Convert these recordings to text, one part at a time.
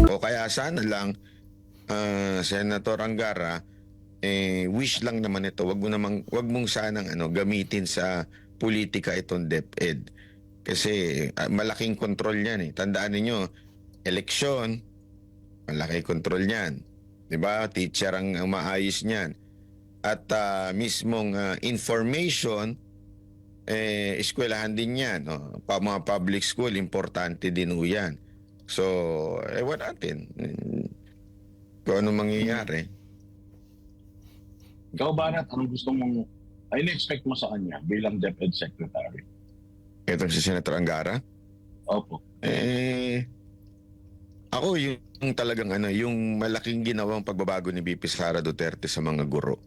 O kaya sana lang, Senator Angara, wish lang naman ito. Wag mong sanang gamitin sa politika itong DepEd. Kasi malaking kontrol 'yan eh. Tandaan niyo, eleksyon, malaki kontrol niyan. 'Di ba? Teacher ang maayos niyan. At mismong information, eskwelahan din yan. No? Mga public school, importante din ho yan. So, ewan natin kung ano mangyayari. Ikaw, Banat, anong gusto mong, ay na-expect mo sa kanya bilang DepEd Secretary? Ito si Senator Angara. Opo. Ako yung talagang yung malaking ginawang pagbabago ni VP Sara Duterte sa mga guro.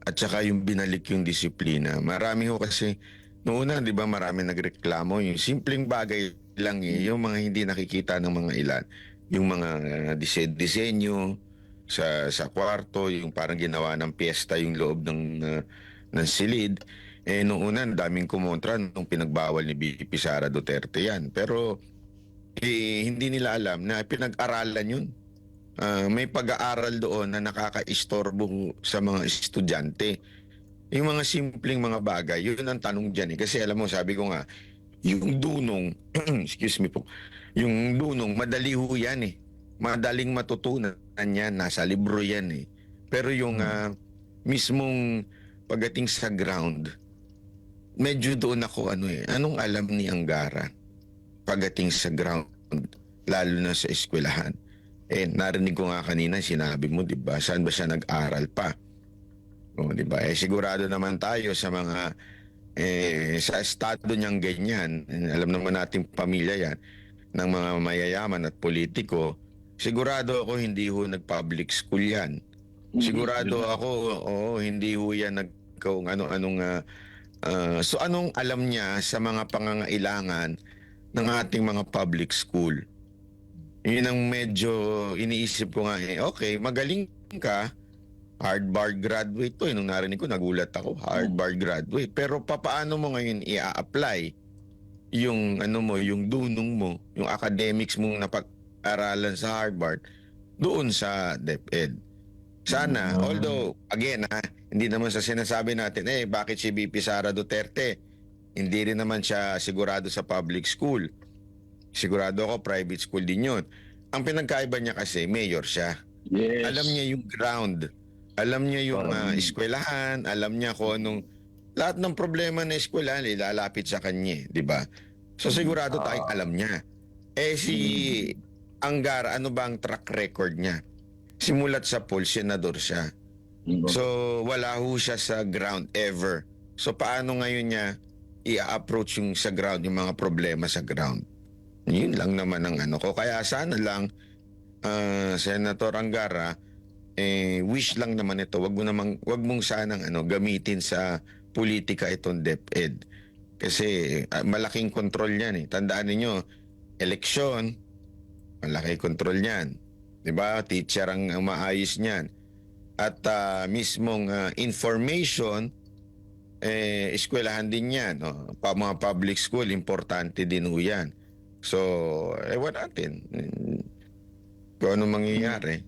At saka yung binalik yung disiplina. Marami ho kasi, noong una, di ba, marami nagreklamo. Yung simpleng bagay lang yung mga hindi nakikita ng mga ilan. Yung mga disenyo sa kwarto, yung parang ginawa ng piyesta yung loob ng silid. Noong una, daming kumontra nung pinagbawal ni VP Sara Duterte yan. Pero hindi nila alam na pinag-aralan yun. May pag-aaral doon na nakakaistorbo sa mga estudyante. Yung mga simpleng mga bagay, yun ang tanong dyan eh. Kasi alam mo, sabi ko nga, yung dunong, excuse me po, yung dunong, madali ho yan eh. Madaling matutunan yan, nasa libro yan eh. Pero yung mismong pagdating sa ground, medyo doon ako anong alam ni Angara pagdating sa ground, lalo na sa eskwelahan. Narinig ko nga kanina, sinabi mo, di ba, saan ba siya nag-aral pa? O, di ba? Sigurado naman tayo sa mga, sa estado niyang ganyan, alam naman nating pamilya yan, ng mga mayayaman at politiko, sigurado ako hindi ho nag-public school yan. Sigurado ako, hindi ho yan kung ano-anong, so anong alam niya sa mga pangangailangan ng ating mga public school? Yun ang medyo iniisip ko nga okay, magaling ka, Harvard graduate to. Nung narinig ko, nagulat ako, Harvard graduate. Pero papaano mo ngayon i-apply yung yung dunong mo, yung academics mong napag-aralan sa Harvard doon sa DepEd? Sana, although, again hindi naman sa sinasabi natin, bakit si VP Sara Duterte? Hindi rin naman siya sigurado sa public school. Sigurado ako private school din yun. Ang pinagkaiba niya kasi, mayor siya. Yes. Alam niya yung ground. Alam niya yung eskwelahan. Alam niya kung anong... Lahat ng problema na eskwelahan, lalapit sa kanya, di ba? So sigurado tayong alam niya. Si Angara, ano ba ang track record niya? Simulat sa poll, senador siya. So wala ho siya sa ground ever. So paano ngayon niya i-approach yung sa ground, yung mga problema sa ground? Yun lang naman ang ko. Kaya sana lang, Senator Angara, wish lang naman ito. Wag mong sanang gamitin sa politika itong DepEd. Kasi malaking kontrol yan eh. Tandaan niyo, eleksyon, malaki kontrol niyan. 'Di ba? Teacher ang maayos niyan. At mismong information, eskwelahan din yan. Mga public school, importante din ho yan. So, ewan natin kung ano mangyayari.